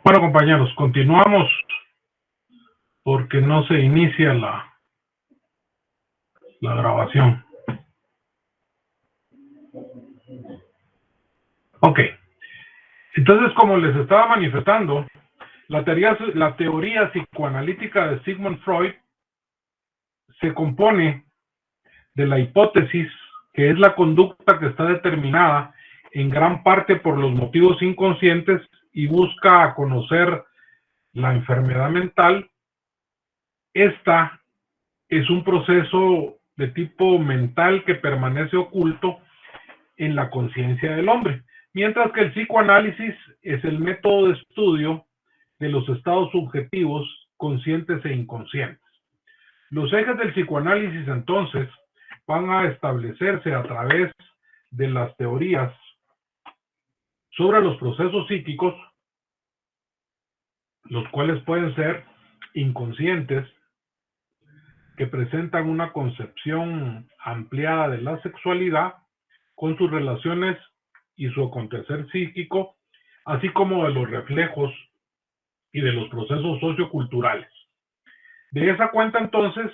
Bueno, compañeros, continuamos porque no se inicia la grabación. Ok. Entonces, como les estaba manifestando, la teoría psicoanalítica de Sigmund Freud se compone de la hipótesis que es la conducta que está determinada en gran parte por los motivos inconscientes y busca conocer la enfermedad mental. Esta es un proceso de tipo mental que permanece oculto en la conciencia del hombre, mientras que el psicoanálisis es el método de estudio de los estados subjetivos conscientes e inconscientes. Los ejes del psicoanálisis entonces van a establecerse a través de las teorías sobre los procesos psíquicos, los cuales pueden ser inconscientes, que presentan una concepción ampliada de la sexualidad con sus relaciones y su acontecer psíquico, así como de los reflejos y de los procesos socioculturales. De esa cuenta, entonces,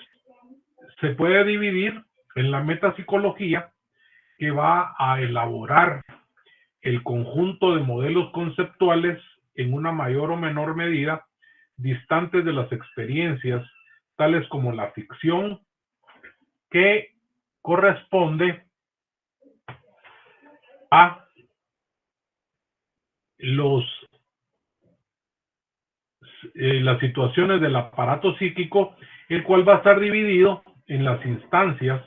se puede dividir en la metapsicología, que va a elaborar el conjunto de modelos conceptuales en una mayor o menor medida distantes de las experiencias, tales como la ficción, que corresponde a las situaciones del aparato psíquico, el cual va a estar dividido en las instancias,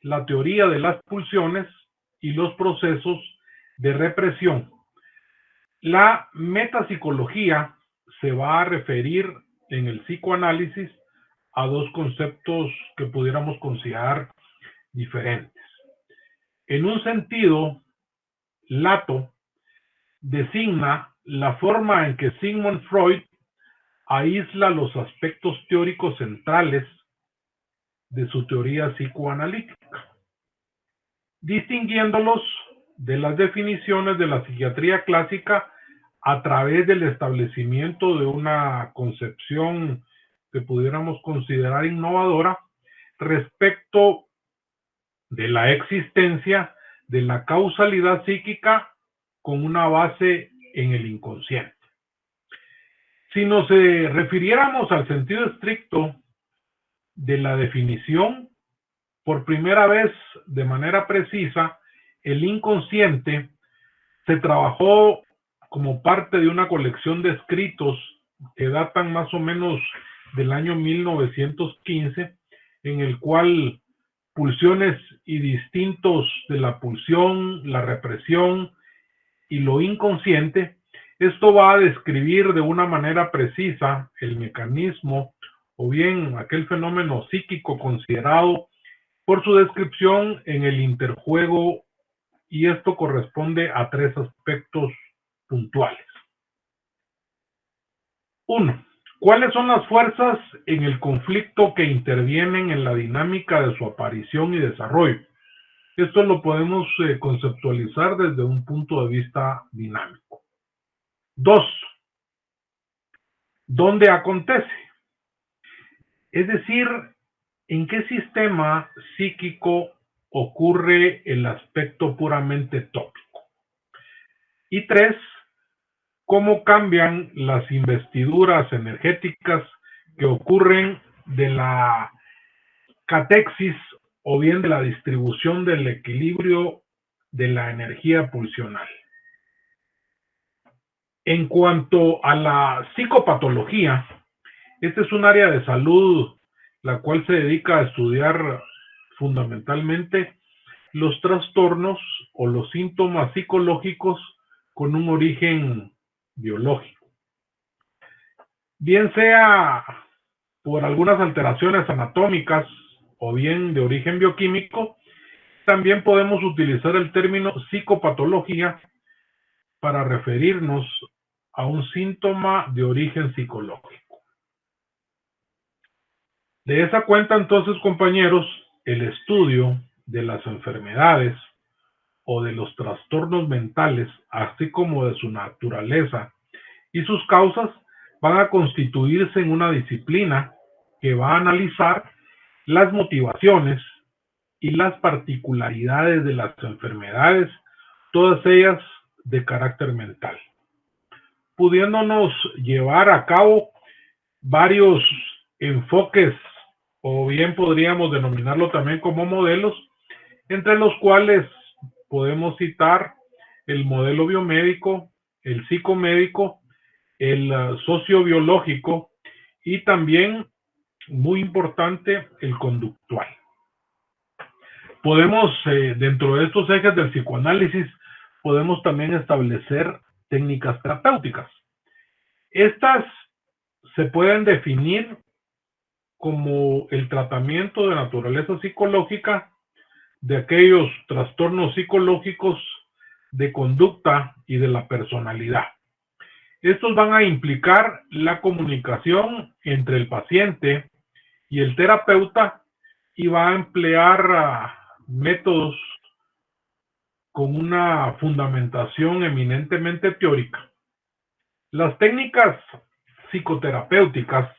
la teoría de las pulsiones y los procesos de represión. La metapsicología se va a referir en el psicoanálisis a dos conceptos que pudiéramos considerar diferentes. En un sentido lato, designa la forma en que Sigmund Freud aísla los aspectos teóricos centrales de su teoría psicoanalítica, distinguiéndolos de las definiciones de la psiquiatría clásica a través del establecimiento de una concepción que pudiéramos considerar innovadora respecto de la existencia de la causalidad psíquica con una base en el inconsciente. Si nos refiriéramos al sentido estricto de la definición, por primera vez de manera precisa, el inconsciente se trabajó como parte de una colección de escritos que datan más o menos del año 1915, en el cual pulsiones y distintos de la pulsión, la represión y lo inconsciente, esto va a describir de una manera precisa el mecanismo o bien aquel fenómeno psíquico considerado por su descripción en el interjuego, y esto corresponde a tres aspectos puntuales. 1. ¿Cuáles son las fuerzas en el conflicto que intervienen en la dinámica de su aparición y desarrollo? Esto lo podemos conceptualizar desde un punto de vista dinámico. 2. ¿Dónde acontece? Es decir, ¿en qué sistema psíquico ocurre el aspecto puramente tópico? Y 3. ¿Cómo cambian las investiduras energéticas que ocurren de la catexis o bien de la distribución del equilibrio de la energía pulsional? En cuanto a la psicopatología, este es un área de salud la cual se dedica a estudiar fundamentalmente los trastornos o los síntomas psicológicos con un origen biológico, bien sea por algunas alteraciones anatómicas o bien de origen bioquímico. También podemos utilizar el término psicopatología para referirnos a un síntoma de origen psicológico. De esa cuenta, entonces, compañeros, el estudio de las enfermedades o de los trastornos mentales, así como de su naturaleza y sus causas, van a constituirse en una disciplina que va a analizar las motivaciones y las particularidades de las enfermedades, todas ellas de carácter mental, pudiéndonos llevar a cabo varios enfoques, o bien podríamos denominarlo también como modelos, entre los cuales podemos citar el modelo biomédico, el psicomédico, el sociobiológico y también, muy importante, el conductual. Podemos, dentro de estos ejes del psicoanálisis, podemos también establecer técnicas terapéuticas. Estas se pueden definir como el tratamiento de naturaleza psicológica de aquellos trastornos psicológicos de conducta y de la personalidad. Estos van a implicar la comunicación entre el paciente y el terapeuta y va a emplear métodos con una fundamentación eminentemente teórica. Las técnicas psicoterapéuticas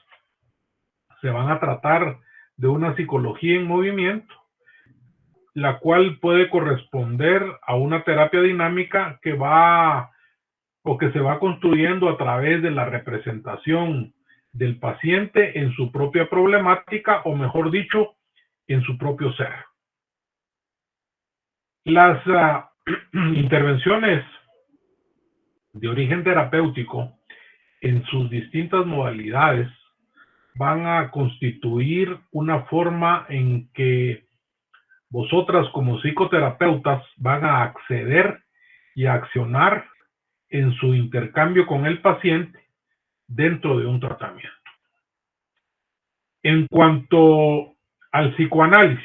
se van a tratar de una psicología en movimiento, la cual puede corresponder a una terapia dinámica que se va construyendo a través de la representación del paciente en su propia problemática, o mejor dicho, en su propio ser. Las intervenciones de origen terapéutico en sus distintas modalidades van a constituir una forma en que vosotras como psicoterapeutas van a acceder y a accionar en su intercambio con el paciente dentro de un tratamiento. En cuanto al psicoanálisis,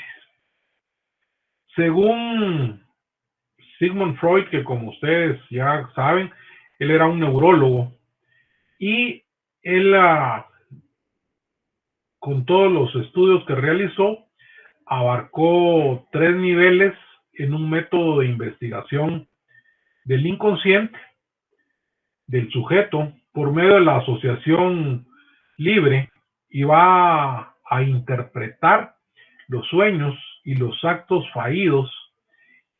según Sigmund Freud, que como ustedes ya saben, él era un neurólogo y él, con todos los estudios que realizó, abarcó 3 niveles en un método de investigación del inconsciente del sujeto por medio de la asociación libre, y va a interpretar los sueños y los actos fallidos,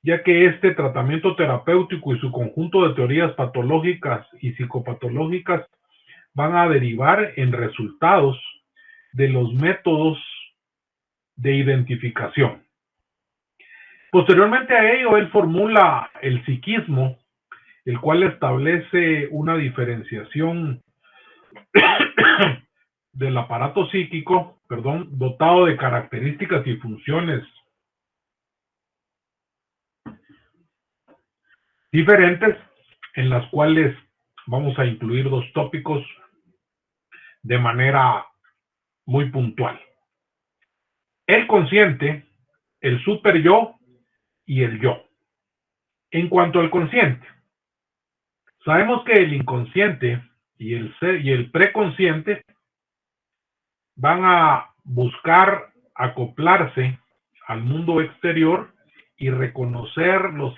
ya que este tratamiento terapéutico y su conjunto de teorías patológicas y psicopatológicas van a derivar en resultados de los métodos de identificación. Posteriormente a ello, él formula el psiquismo, el cual establece una diferenciación del aparato psíquico, dotado de características y funciones diferentes, en las cuales vamos a incluir 2 tópicos de manera muy puntual: el consciente, el super yo y el yo. En cuanto al consciente, sabemos que el inconsciente y el preconsciente van a buscar acoplarse al mundo exterior y reconocer los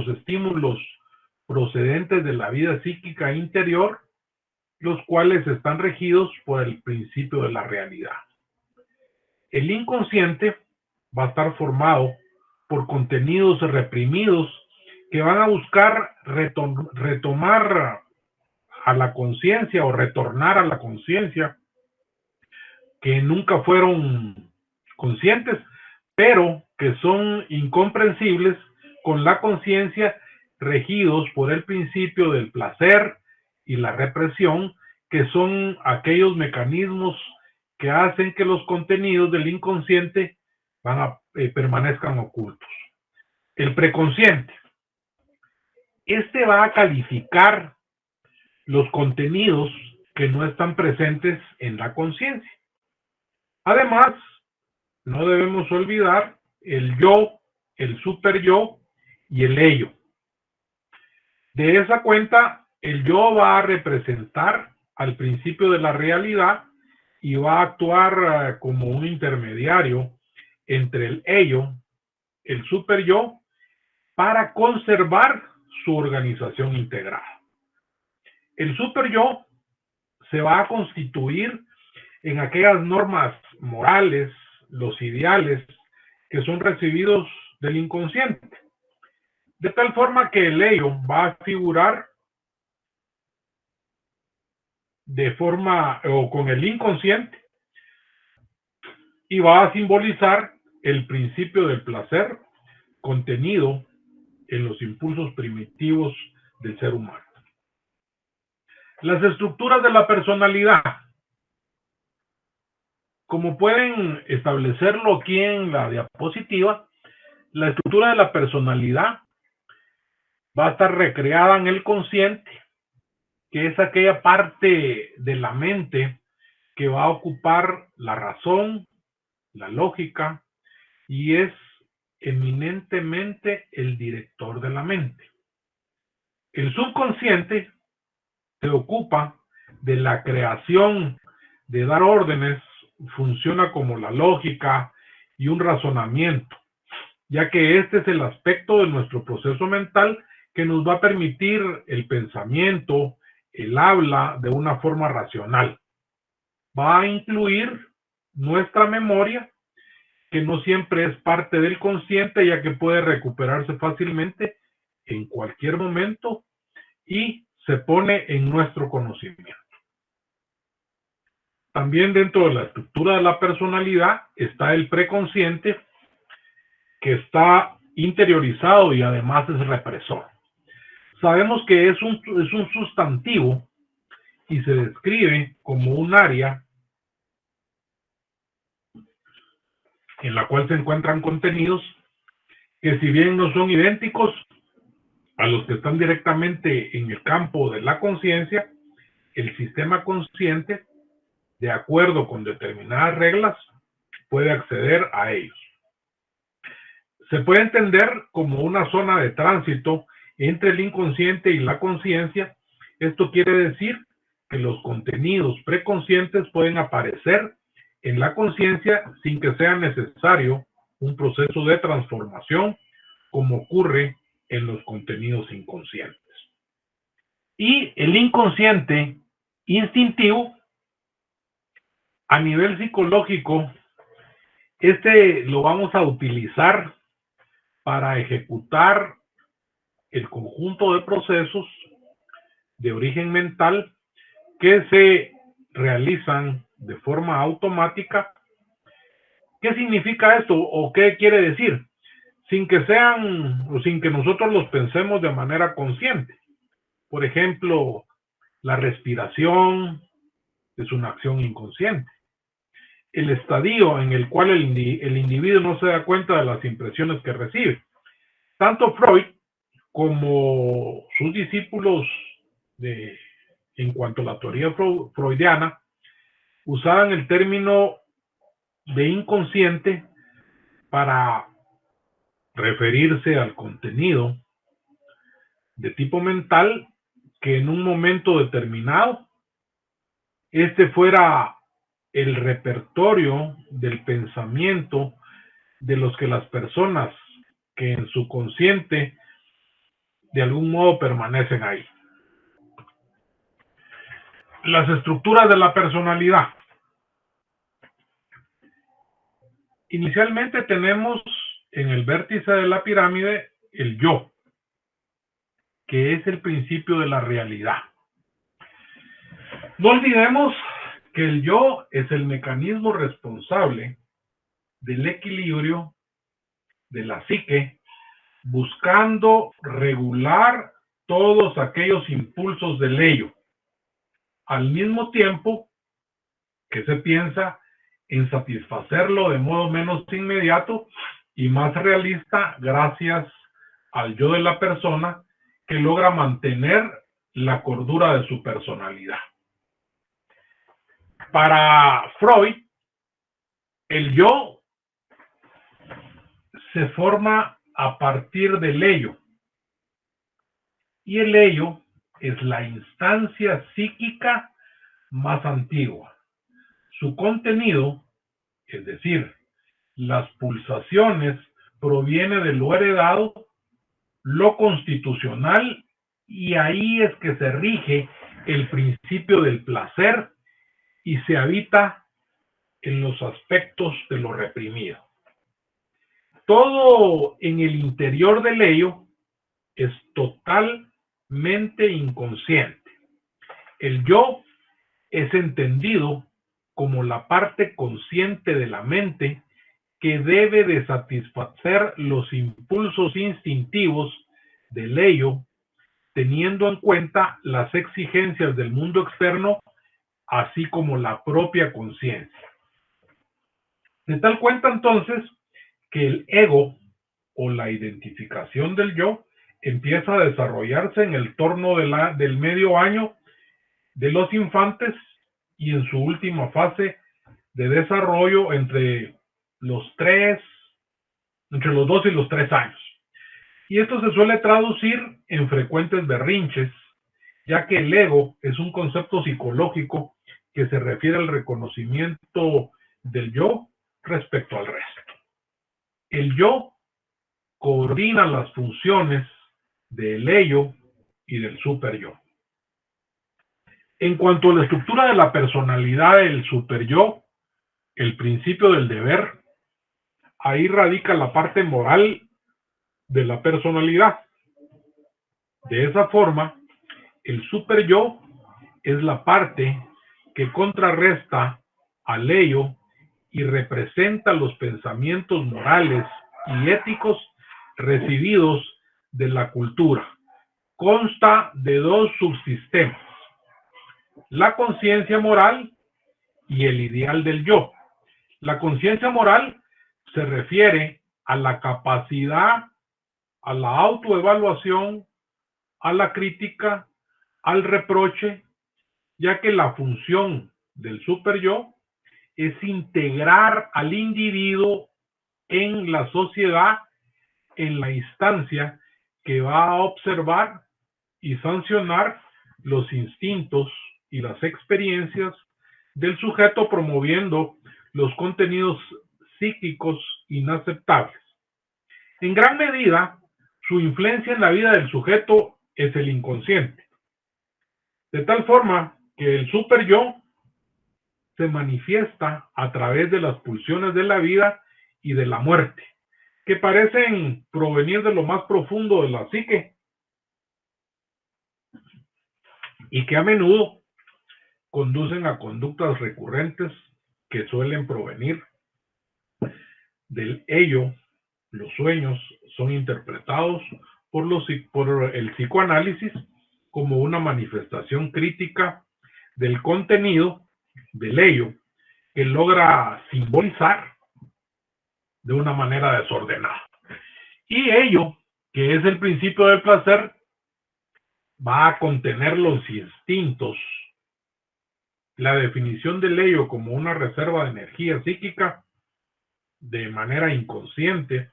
estímulos procedentes de la vida psíquica interior, los cuales están regidos por el principio de la realidad. El inconsciente va a estar formado por contenidos reprimidos que van a buscar retomar a la conciencia o retornar a la conciencia, que nunca fueron conscientes, pero que son incomprensibles con la conciencia, regidos por el principio del placer y la represión, que son aquellos mecanismos que hacen que los contenidos del inconsciente permanezcan ocultos. El preconsciente, este va a calificar los contenidos que no están presentes en la conciencia. Además, no debemos olvidar el yo, el super yo y el ello. De esa cuenta, el yo va a representar al principio de la realidad, y va a actuar como un intermediario entre el ello, el super yo, para conservar su organización integrada. El super yo se va a constituir en aquellas normas morales, los ideales que son recibidos del inconsciente. De tal forma que el ello va a figurar de forma o con el inconsciente y va a simbolizar el principio del placer contenido en los impulsos primitivos del ser humano. Las estructuras de la personalidad, como pueden establecerlo aquí en la diapositiva, la estructura de la personalidad va a estar recreada en el consciente, que es aquella parte de la mente que va a ocupar la razón, la lógica, y es eminentemente el director de la mente. El subconsciente se ocupa de la creación, de dar órdenes, funciona como la lógica y un razonamiento, ya que este es el aspecto de nuestro proceso mental que nos va a permitir el pensamiento, el habla de una forma racional. Va a incluir nuestra memoria, que no siempre es parte del consciente, ya que puede recuperarse fácilmente en cualquier momento y se pone en nuestro conocimiento. También dentro de la estructura de la personalidad está el preconsciente, que está interiorizado y además es represor. Sabemos que es un sustantivo y se describe como un área en la cual se encuentran contenidos que, si bien no son idénticos a los que están directamente en el campo de la conciencia, el sistema consciente, de acuerdo con determinadas reglas, puede acceder a ellos. Se puede entender como una zona de tránsito entre el inconsciente y la conciencia. Esto quiere decir que los contenidos preconscientes pueden aparecer en la conciencia sin que sea necesario un proceso de transformación, como ocurre en los contenidos inconscientes. Y el inconsciente instintivo, a nivel psicológico, este lo vamos a utilizar para ejecutar el conjunto de procesos de origen mental que se realizan de forma automática. ¿Qué significa esto o qué quiere decir? Sin que sean o sin que nosotros los pensemos de manera consciente. Por ejemplo, la respiración es una acción inconsciente. El estadio en el cual el individuo no se da cuenta de las impresiones que recibe. Tanto Freud como sus discípulos en cuanto a la teoría freudiana usaban el término de inconsciente para referirse al contenido de tipo mental que en un momento determinado este fuera el repertorio del pensamiento de los que las personas que en su consciente de algún modo permanecen ahí. Las estructuras de la personalidad. Inicialmente tenemos en el vértice de la pirámide el yo, que es el principio de la realidad. No olvidemos que el yo es el mecanismo responsable del equilibrio de la psique, buscando regular todos aquellos impulsos del ello, al mismo tiempo que se piensa en satisfacerlo de modo menos inmediato y más realista gracias al yo de la persona, que logra mantener la cordura de su personalidad. Para Freud, el yo se forma a partir del ello, y el ello es la instancia psíquica más antigua. Su contenido, es decir, las pulsaciones, proviene de lo heredado, lo constitucional, y ahí es que se rige el principio del placer y se habita en los aspectos de lo reprimido. Todo en el interior del ello es totalmente inconsciente. El yo es entendido como la parte consciente de la mente que debe de satisfacer los impulsos instintivos del ello, teniendo en cuenta las exigencias del mundo externo, así como la propia conciencia. De tal cuenta entonces que el ego o la identificación del yo empieza a desarrollarse en el torno del medio año de los infantes y en su última fase de desarrollo entre los 2 y los 3 años. Y esto se suele traducir en frecuentes berrinches, ya que el ego es un concepto psicológico que se refiere al reconocimiento del yo respecto al resto. El yo coordina las funciones del ello y del superyo. En cuanto a la estructura de la personalidad del superyo, el principio del deber, ahí radica la parte moral de la personalidad. De esa forma, el superyo es la parte que contrarresta al ello y representa los pensamientos morales y éticos recibidos de la cultura. Consta de 2 subsistemas: la conciencia moral y el ideal del yo. La conciencia moral se refiere a la capacidad, a la autoevaluación, a la crítica, al reproche, ya que la función del superyo es integrar al individuo en la sociedad en la instancia que va a observar y sancionar los instintos y las experiencias del sujeto, promoviendo los contenidos psíquicos inaceptables. En gran medida, su influencia en la vida del sujeto es el inconsciente, de tal forma que el superyo se manifiesta a través de las pulsiones de la vida y de la muerte, que parecen provenir de lo más profundo de la psique y que a menudo conducen a conductas recurrentes que suelen provenir del ello. Los sueños son interpretados por el psicoanálisis como una manifestación crítica del contenido del ello que logra simbolizar de una manera desordenada. Y ello, que es el principio del placer, va a contener los instintos. La definición del ello como una reserva de energía psíquica de manera inconsciente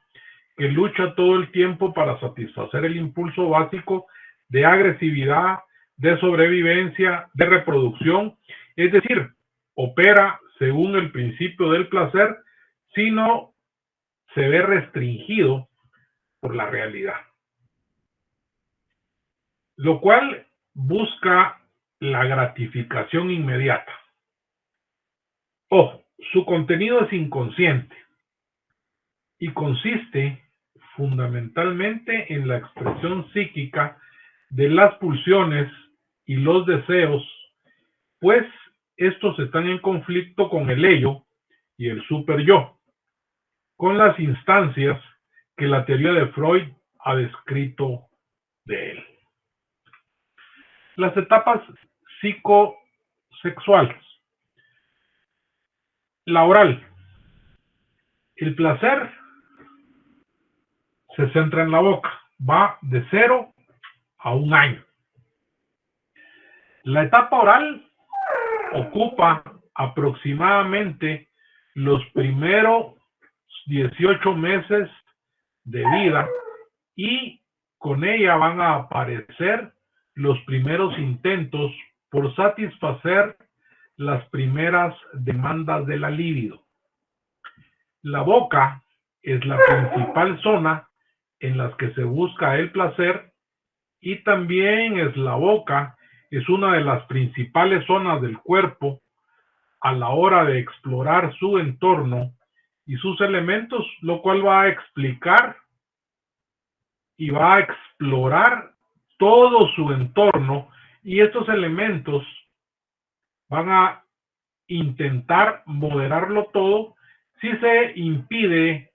que lucha todo el tiempo para satisfacer el impulso básico de agresividad, de sobrevivencia, de reproducción, es decir, opera según el principio del placer, sino se ve restringido por la realidad, lo cual busca la gratificación inmediata. Ojo, su contenido es inconsciente y consiste fundamentalmente en la expresión psíquica de las pulsiones y los deseos, pues estos están en conflicto con el ello y el superyo, con las instancias que la teoría de Freud ha descrito de él. Las etapas psicosexuales. La oral. El placer se centra en la boca, va de 0 a 1 año. La etapa oral ocupa aproximadamente los primeros 18 meses de vida y con ella van a aparecer los primeros intentos por satisfacer las primeras demandas de la libido. La boca es la principal zona en las que se busca el placer, y también la boca es una de las principales zonas del cuerpo a la hora de explorar su entorno y sus elementos, lo cual va a explicar y va a explorar todo su entorno, y estos elementos van a intentar moderarlo todo si se impide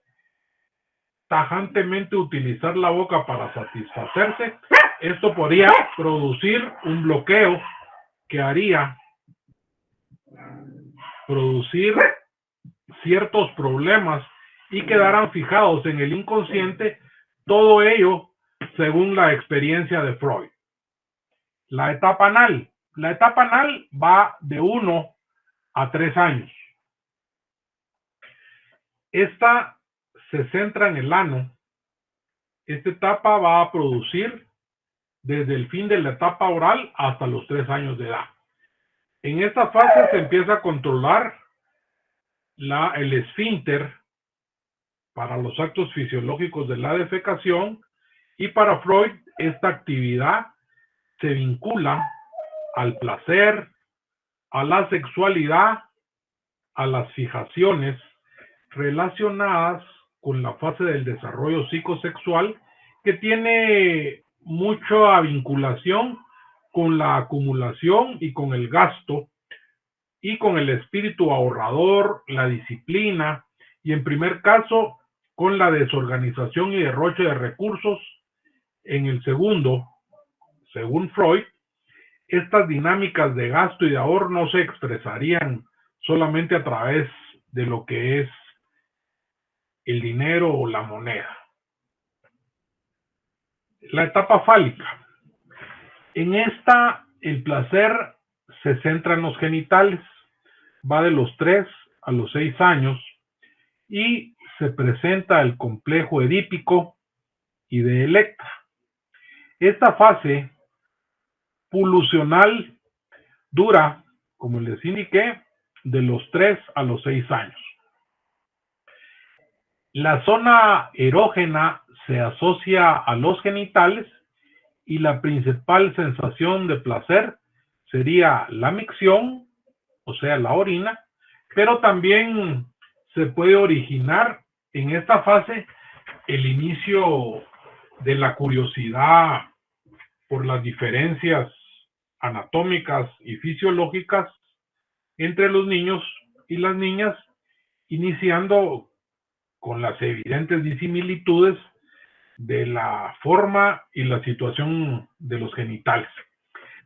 tajantemente utilizar la boca para satisfacerse. Esto podría producir un bloqueo que haría producir ciertos problemas y quedarán fijados en el inconsciente, todo ello según la experiencia de Freud. La etapa anal. La etapa anal va de 1 a 3 años. Esta se centra en el ano. Esta etapa va a producir desde el fin de la etapa oral hasta los 3 años de edad. En esta fase se empieza a controlar el esfínter para los actos fisiológicos de la defecación, y para Freud esta actividad se vincula al placer, a la sexualidad, a las fijaciones relacionadas con la fase del desarrollo psicosexual, que tiene mucha vinculación con la acumulación y con el gasto, y con el espíritu ahorrador, la disciplina, y en primer caso con la desorganización y derroche de recursos. En el segundo, según Freud, estas dinámicas de gasto y de ahorro no se expresarían solamente a través de lo que es el dinero o la moneda. La etapa fálica. En esta, el placer se centra en los genitales, va de los 3 a los 6 años, y se presenta el complejo edípico y de Electra. Esta fase pulsional dura, como les indiqué, de los 3 a los 6 años. La zona erógena se asocia a los genitales, y la principal sensación de placer sería la micción, o sea, la orina, pero también se puede originar en esta fase el inicio de la curiosidad por las diferencias anatómicas y fisiológicas entre los niños y las niñas, iniciando con las evidentes disimilitudes de la forma y la situación de los genitales,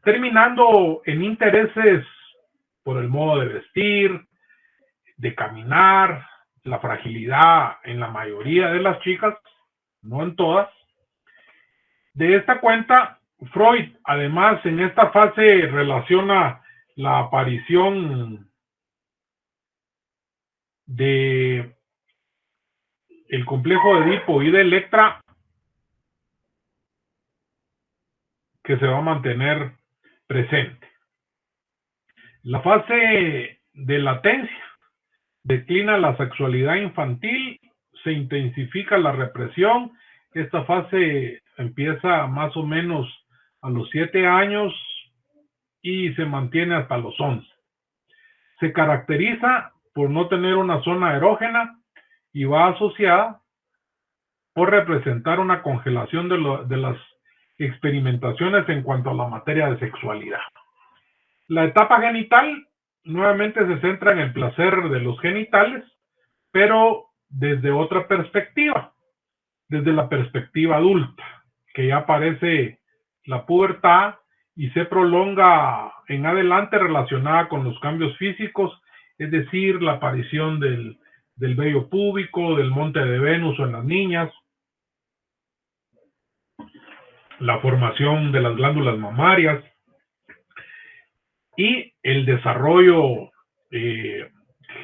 terminando en intereses por el modo de vestir, de caminar, la fragilidad en la mayoría de las chicas, no en todas. De esta cuenta, Freud, además, en esta fase relaciona la aparición de el complejo de Edipo y de Electra, que se va a mantener presente. La fase de latencia. Declina la sexualidad infantil, se intensifica la represión. Esta fase empieza más o menos a los 7 años y se mantiene hasta los 11. Se caracteriza por no tener una zona erógena y va asociada por representar una congelación de las experimentaciones en cuanto a la materia de sexualidad. La etapa genital nuevamente se centra en el placer de los genitales, pero desde otra perspectiva, desde la perspectiva adulta, que ya aparece la pubertad y se prolonga en adelante, relacionada con los cambios físicos, es decir, la aparición del vello púbico, del monte de Venus en las niñas, la formación de las glándulas mamarias y el desarrollo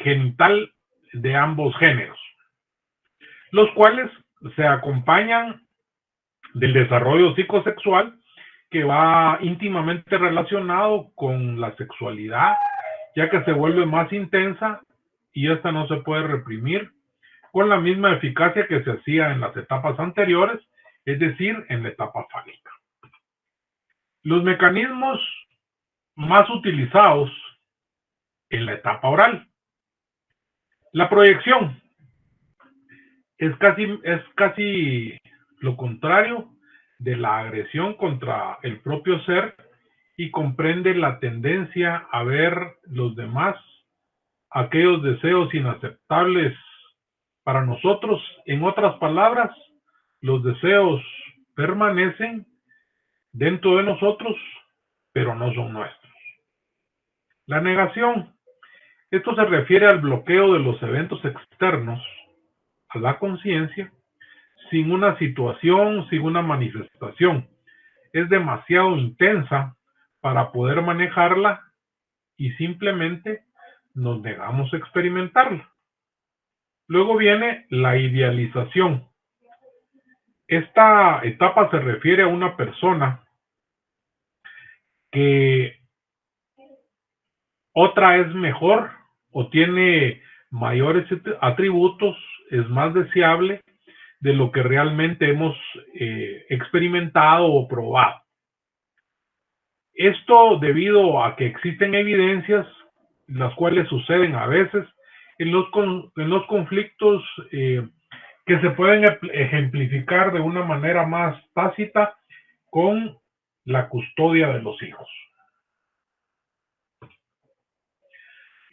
genital de ambos géneros, los cuales se acompañan del desarrollo psicosexual, que va íntimamente relacionado con la sexualidad ya que se vuelve más intensa y esta no se puede reprimir con la misma eficacia que se hacía en las etapas anteriores, es decir, en la etapa fálica. Los mecanismos más utilizados en la etapa oral. La proyección es casi lo contrario de la agresión contra el propio ser y comprende la tendencia a ver los demás aquellos deseos inaceptables para nosotros. En otras palabras, los deseos permanecen dentro de nosotros, pero no son nuestros. La negación. Esto se refiere al bloqueo de los eventos externos a la conciencia sin una situación, sin una manifestación. Es demasiado intensa para poder manejarla y simplemente nos negamos a experimentarla. Luego viene la idealización. Esta etapa se refiere a una persona que otra es mejor o tiene mayores atributos, es más deseable de lo que realmente hemos experimentado o probado. Esto debido a que existen evidencias, las cuales suceden a veces en los conflictos que se pueden ejemplificar de una manera más tácita con la custodia de los hijos.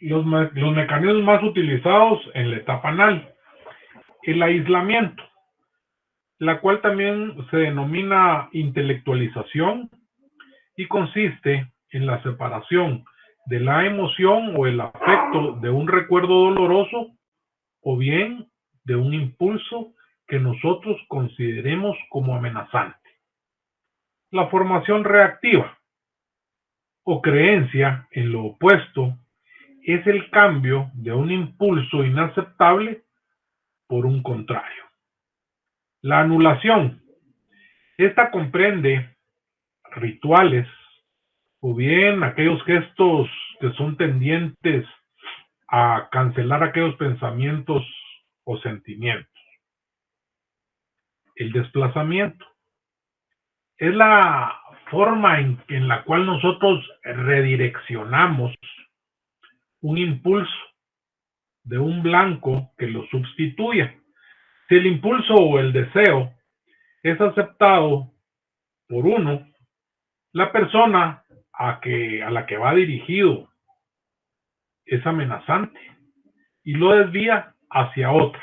Los mecanismos más utilizados en la etapa anal. El aislamiento, la cual también se denomina intelectualización y consiste en la separación de la emoción o el afecto de un recuerdo doloroso o bien de un impulso que nosotros consideremos como amenazante. La formación reactiva o creencia en lo opuesto es el cambio de un impulso inaceptable por un contrario. La anulación. Esta comprende rituales o bien aquellos gestos que son tendientes a cancelar aquellos pensamientos o sentimientos. El desplazamiento es la forma en la cual nosotros redireccionamos un impulso de un blanco que lo sustituya. Si el impulso o el deseo es aceptado por uno, la persona a la que va dirigido es amenazante y lo desvía hacia otra,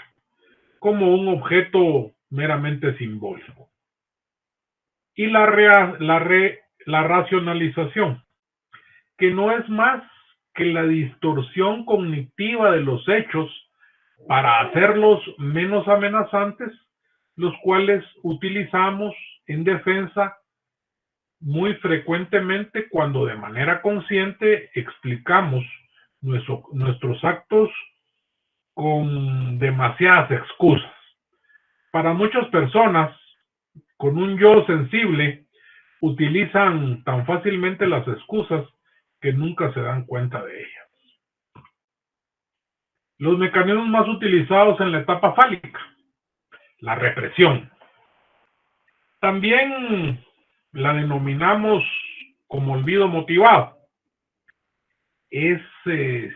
como un objeto meramente simbólico. Y la racionalización, que no es más que la distorsión cognitiva de los hechos para hacerlos menos amenazantes, los cuales utilizamos en defensa muy frecuentemente cuando de manera consciente explicamos nuestros actos con demasiadas excusas. Para muchas personas con un yo sensible utilizan tan fácilmente las excusas que nunca se dan cuenta de ellas. Los mecanismos más utilizados en la etapa fálica. La represión. También la denominamos como olvido motivado. Es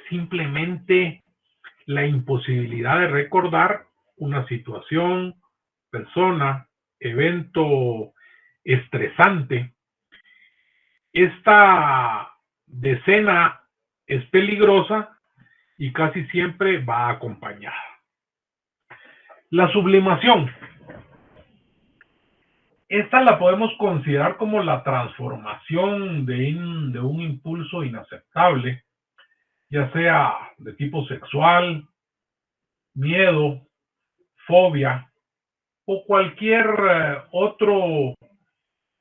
simplemente la imposibilidad de recordar una situación, persona, evento estresante. Esta decena es peligrosa y casi siempre va acompañada. La sublimación. Esta la podemos considerar como la transformación de un impulso inaceptable, ya sea de tipo sexual, miedo, fobia o cualquier otro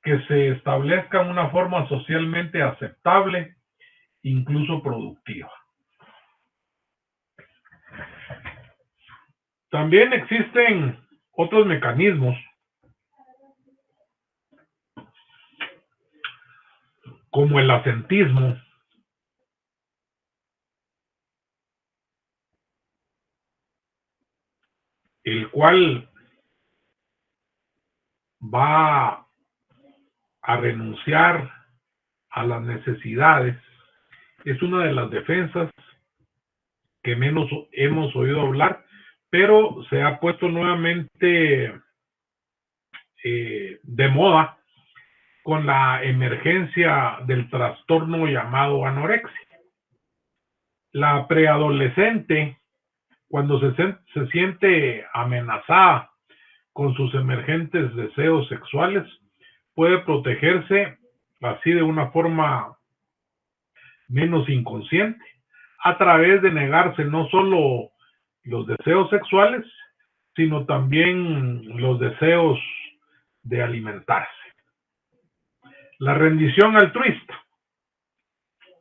que se establezca en una forma socialmente aceptable, incluso productiva. También existen otros mecanismos como el asentismo, el cual va a renunciar a las necesidades, es una de las defensas que menos hemos oído hablar, pero se ha puesto nuevamente de moda con la emergencia del trastorno llamado anorexia. La preadolescente, cuando se siente amenazada con sus emergentes deseos sexuales, puede protegerse así de una forma menos inconsciente, a través de negarse no solo los deseos sexuales, sino también los deseos de alimentarse. La rendición altruista.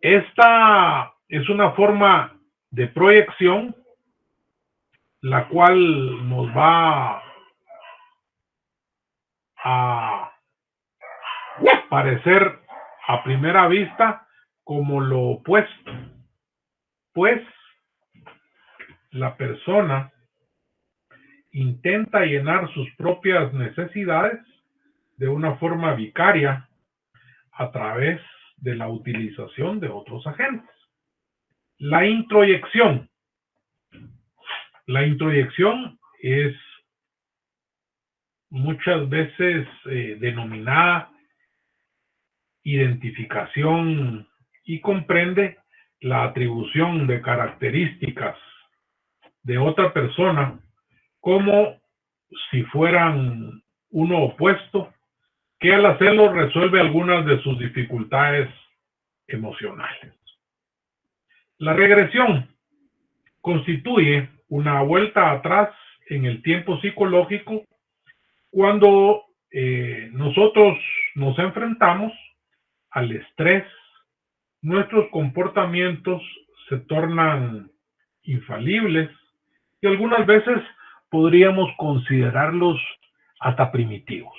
Esta es una forma de proyección la cual nos va a parecer a primera vista como lo opuesto, pues la persona intenta llenar sus propias necesidades de una forma vicaria a través de la utilización de otros agentes. La introyección. La introyección es muchas veces denominada identificación y comprende la atribución de características de otra persona como si fueran uno opuesto, que al hacerlo resuelve algunas de sus dificultades emocionales. La regresión constituye una vuelta atrás en el tiempo psicológico cuando nosotros nos enfrentamos al estrés. Nuestros comportamientos se tornan infalibles y algunas veces podríamos considerarlos hasta primitivos.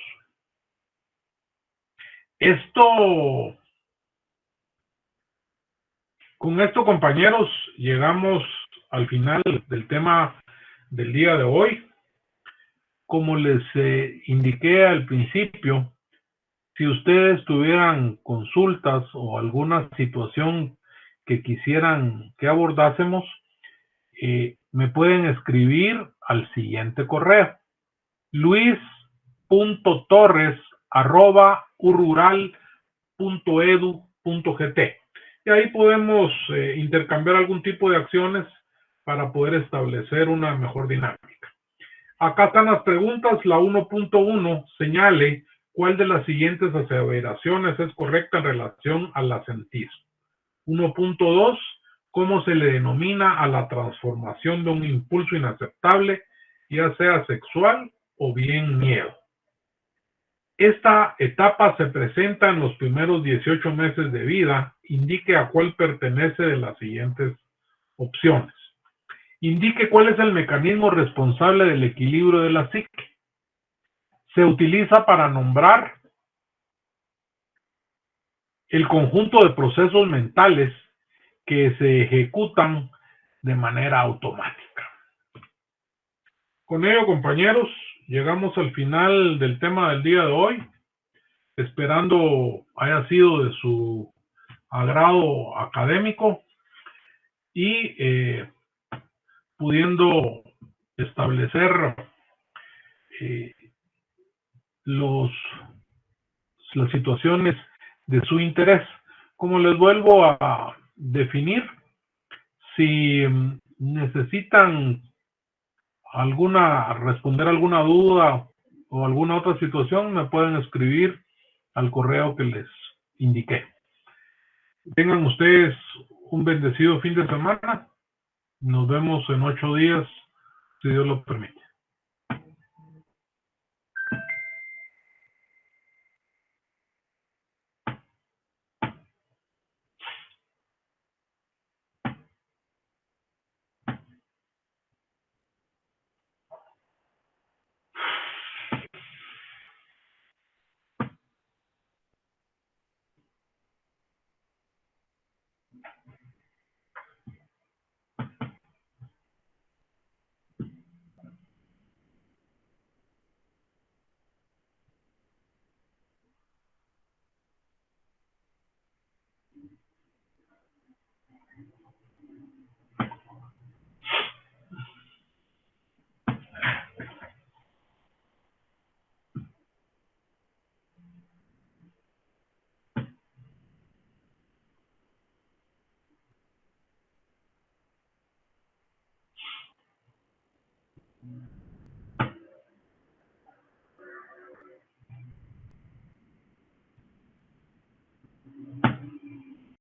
Con esto, compañeros, llegamos al final del tema del día de hoy. Como les indiqué al principio, si ustedes tuvieran consultas o alguna situación que quisieran que abordásemos, me pueden escribir al siguiente correo: luis.torres@urural.edu.gt, y ahí podemos intercambiar algún tipo de acciones para poder establecer una mejor dinámica. Acá están las preguntas. La 1.1 señale cuál de las siguientes aseveraciones es correcta en relación al asentismo. 1.2, cómo se le denomina a la transformación de un impulso inaceptable, ya sea sexual o bien miedo. Esta etapa se presenta en los primeros 18 meses de vida. Indique a cuál pertenece de las siguientes opciones. Indique cuál es el mecanismo responsable del equilibrio de la psique. Se utiliza para nombrar el conjunto de procesos mentales que se ejecutan de manera automática. Con ello, compañeros, llegamos al final del tema del día de hoy, esperando haya sido de su agrado académico y pudiendo establecer las situaciones de su interés. Como les vuelvo a definir, si necesitan responder alguna duda o alguna otra situación, me pueden escribir al correo que les indiqué. Tengan ustedes un bendecido fin de semana. Nos vemos en 8 días, si Dios lo permite.